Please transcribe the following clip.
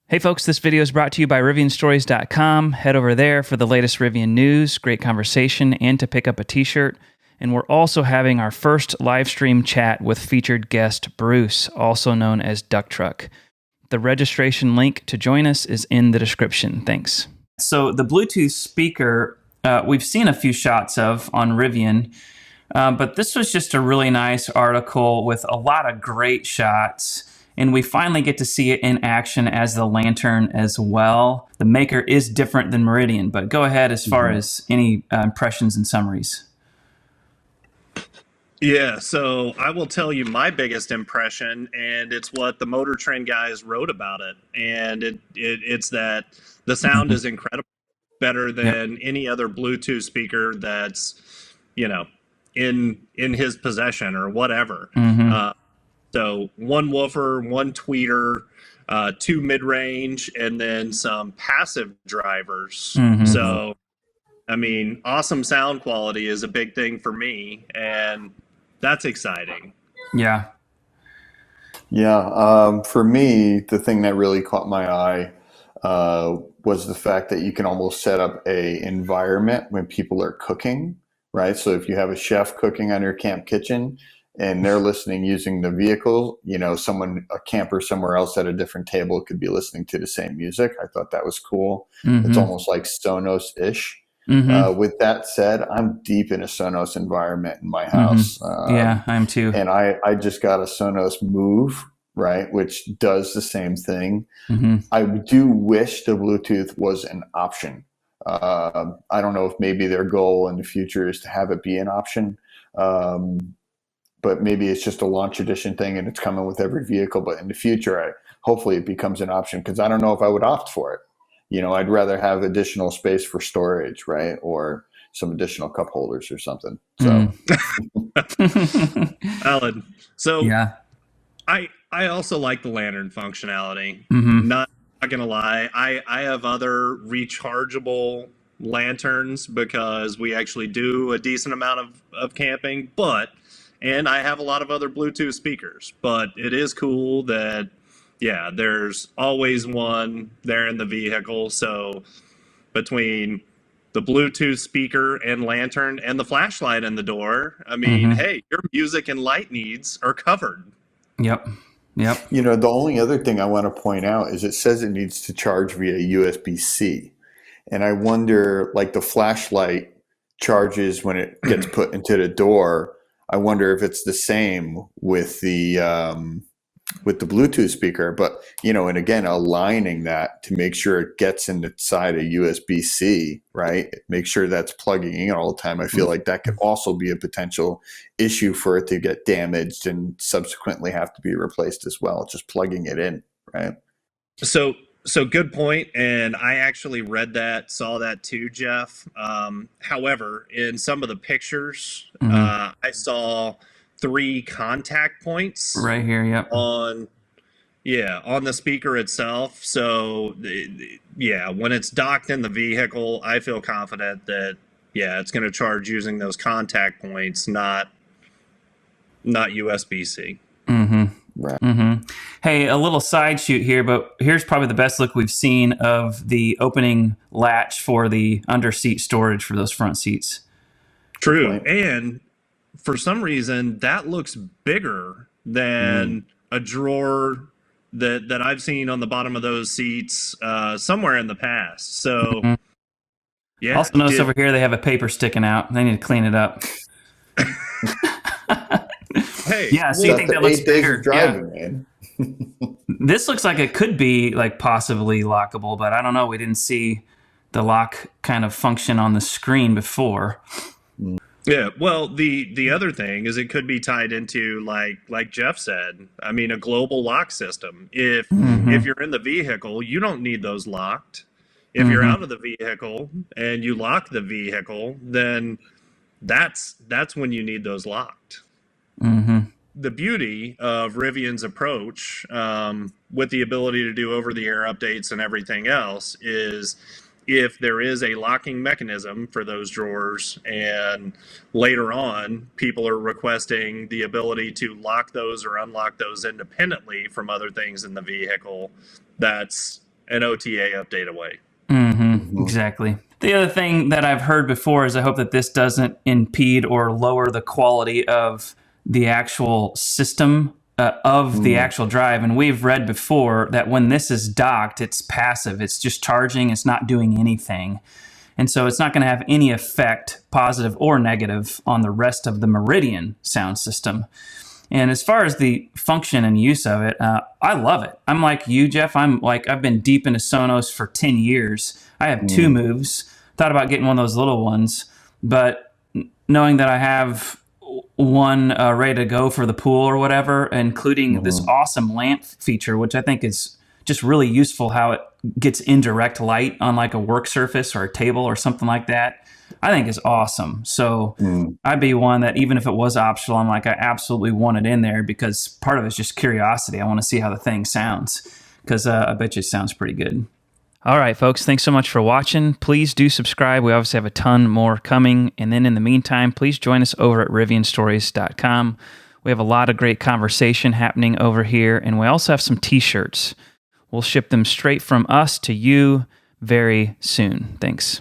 Hey folks, this video is brought to you by RivianStories.com. Head over there for the latest Rivian news, great conversation, and to pick up a t-shirt. And we're also having our first live stream chat with featured guest Bruce, also known as Duck Truck. The registration link to join us is in the description. Thanks. So the Bluetooth speaker, we've seen a few shots of on Rivian, but this was just a really nice article with a lot of great shots. And we finally get to see it in action as the Lantern as well. The maker is different than Meridian, but go ahead as far as any impressions and summaries. Yeah, so I will tell you my biggest impression, and it's what the MotorTrend guys wrote about it. And it's that the sound is incredible, better than any other Bluetooth speaker that's, in his possession or whatever. So one woofer, one tweeter, two mid-range, and then some passive drivers. So, I mean, awesome sound quality is a big thing for me, and that's exciting. Yeah. Yeah. For me, the thing that really caught my eye was the fact that you can almost set up a environment when people are cooking, right? So if you have a chef cooking on your camp kitchen, and they're listening using the vehicle, a camper somewhere else at a different table could be listening to the same music. I thought that was cool. It's almost like Sonos-ish. With that said, I'm deep in a Sonos environment in my house. Yeah, I am too. And I just got a Sonos Move, right, which does the same thing. I do wish the Bluetooth was an option. I don't know if maybe their goal in the future is to have it be an option. But maybe it's just a launch edition thing and it's coming with every vehicle. But in the future, hopefully it becomes an option, because I don't know if I would opt for it. I'd rather have additional space for storage, right? Or some additional cup holders or something. So, Alan, so yeah. I also like the Lantern functionality. Not gonna lie, I have other rechargeable lanterns because we actually do a decent amount of camping, and I have a lot of other Bluetooth speakers, but it is cool that, there's always one there in the vehicle. So between the Bluetooth speaker and lantern and the flashlight in the door, I mean, hey, your music and light needs are covered. Yep. The only other thing I want to point out is it says it needs to charge via USB-C. And I wonder, like the flashlight charges when it gets put into the door. I wonder if it's the same with the Bluetooth speaker, but and again, aligning that to make sure it gets inside a USB-C, right? Make sure that's plugging in all the time. I feel like that could also be a potential issue for it to get damaged and subsequently have to be replaced as well. Just plugging it in, right? So good point, and I actually saw that too, Jeff. However, in some of the pictures, I saw 3 contact points right here. Yep. On the speaker itself. So when it's docked in the vehicle, I feel confident that it's going to charge using those contact points, not USB-C. Right. Hey, a little side shoot here, but here's probably the best look we've seen of the opening latch for the under seat storage for those front seats. True. Right. And for some reason, that looks bigger than a drawer that I've seen on the bottom of those seats somewhere in the past. So, Also notice over here they have a paper sticking out. They need to clean it up. Hey, yeah, so you think that looks bigger? Driving, man. This looks like it could be like possibly lockable, but I don't know. We didn't see the lock kind of function on the screen before. Yeah, well, the other thing is it could be tied into like Jeff said. I mean, a global lock system. If you're in the vehicle, you don't need those locked. If you're out of the vehicle and you lock the vehicle, then that's when you need those locked. The beauty of Rivian's approach, with the ability to do over-the-air updates and everything else, is if there is a locking mechanism for those drawers and later on people are requesting the ability to lock those or unlock those independently from other things in the vehicle, that's an OTA update away. Exactly. The other thing that I've heard before is I hope that this doesn't impede or lower the quality of the actual system of the actual drive. And we've read before that when this is docked, it's passive. It's just charging. It's not doing anything. And so it's not going to have any effect, positive or negative, on the rest of the Meridian sound system. And as far as the function and use of it, I love it. I'm like you, Jeff. I've been deep into Sonos for 10 years. I have two moves. Thought about getting one of those little ones, but knowing that I have one ready to go for the pool or whatever, including this awesome lamp feature, which I think is just really useful, how it gets indirect light on like a work surface or a table or something like that, I think is awesome. So I'd be one that even if it was optional, I'm like, I absolutely want it in there because part of it's just curiosity. I want to see how the thing sounds because I bet you it sounds pretty good. All right, folks, thanks so much for watching. Please do subscribe. We obviously have a ton more coming. And then in the meantime, please join us over at rivianstories.com. We have a lot of great conversation happening over here, and we also have some t-shirts. We'll ship them straight from us to you very soon. Thanks.